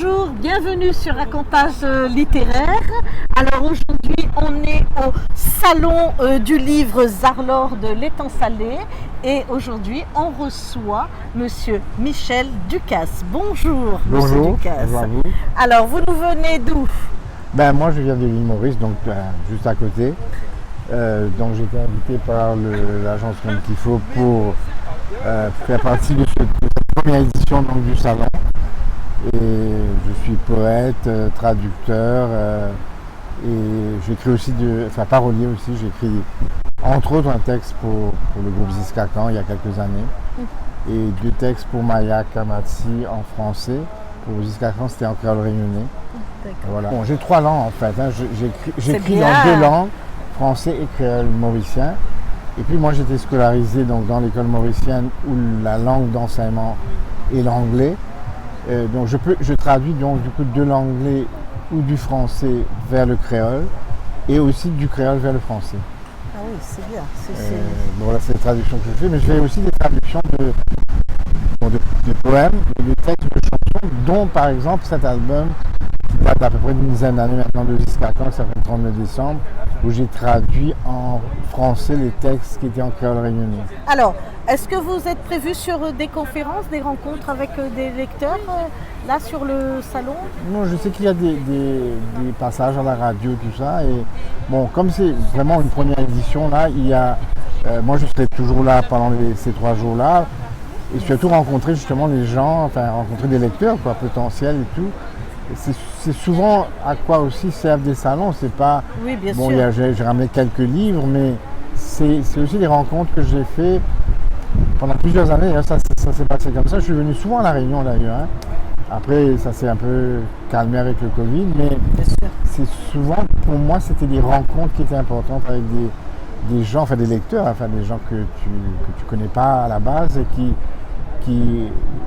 Bonjour, bienvenue sur Racontage littéraire. Alors aujourd'hui, on est au salon du livre Zarlor de l'Étang Salé et aujourd'hui, on reçoit Monsieur Michel Ducasse. Bonjour, Monsieur Ducasse. Bonjour à vous. Alors, vous nous venez d'où? Moi, je viens de l'île Maurice, donc juste à côté. Donc j'ai été invité par l'agence Comme qu'il faut pour faire partie de cette première édition donc, du salon. Et je suis poète, traducteur et j'écris aussi, parolier aussi. J'écris entre autres un texte pour le groupe Ziskakan il y a quelques années et 2 textes pour Maya Kamatsi en français. Pour Ziskakan, c'était en créole réunionnais. Voilà. Bon, j'ai 3 langues en fait. J'écris dans 2 langues, français et créole mauricien. Et puis moi j'étais scolarisé donc, dans l'école mauricienne où la langue d'enseignement est l'anglais. Donc je traduis donc du coup de l'anglais ou du français vers le créole et aussi du créole vers le français. Ah oui, c'est bien. Voilà, c'est les traductions que je fais, mais je fais aussi des traductions de poèmes, de textes, de chansons, dont par exemple cet album qui date d'à peu près d'une dizaine d'années maintenant de Ziskakan, qui s'appelle 39 décembre, où j'ai traduit en français les textes qui étaient en créole réunionnais. Alors, est-ce que vous êtes prévu sur des conférences, des rencontres avec des lecteurs là sur le salon? Non, je sais qu'il y a des passages à la radio, tout ça. Et bon, comme c'est vraiment une première édition, là, il y a, moi je serai toujours là pendant ces 3 jours-là. Et surtout rencontrer justement les gens, rencontrer des lecteurs quoi, potentiels et tout. C'est souvent à quoi aussi servent des salons. C'est pas. Oui, bien bon, sûr. J'ai ramené quelques livres, mais c'est aussi des rencontres que j'ai fait pendant plusieurs années. Hein, ça s'est passé comme ça. Je suis venu souvent à La Réunion d'ailleurs. Hein. Après, ça s'est un peu calmé avec le Covid, mais c'est souvent, pour moi, c'était des rencontres qui étaient importantes avec des gens, des lecteurs, des gens que tu connais pas à la base et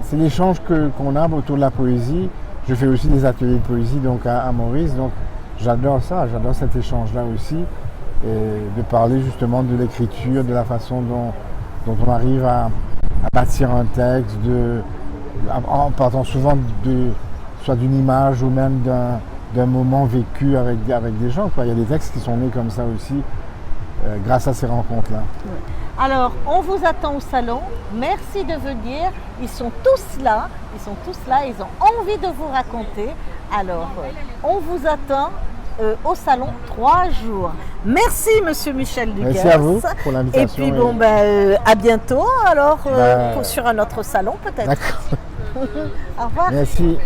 c'est l'échange qu'on a autour de la poésie. Je fais aussi des ateliers de poésie donc à Maurice, donc j'adore ça, j'adore cet échange-là aussi, et de parler justement de l'écriture, de la façon dont on arrive à bâtir un texte, en partant souvent soit d'une image ou même d'un moment vécu avec des gens. Quoi. Il y a des textes qui sont nés comme ça aussi, grâce à ces rencontres-là. Alors, on vous attend au salon. Merci de venir. Ils sont tous là. Ils ont envie de vous raconter. Alors, on vous attend au salon 3 jours. Merci, Monsieur Michel Ducasse. Merci à vous pour l'invitation. Et puis, à bientôt. Alors, sur un autre salon peut-être. D'accord. Au revoir. Merci.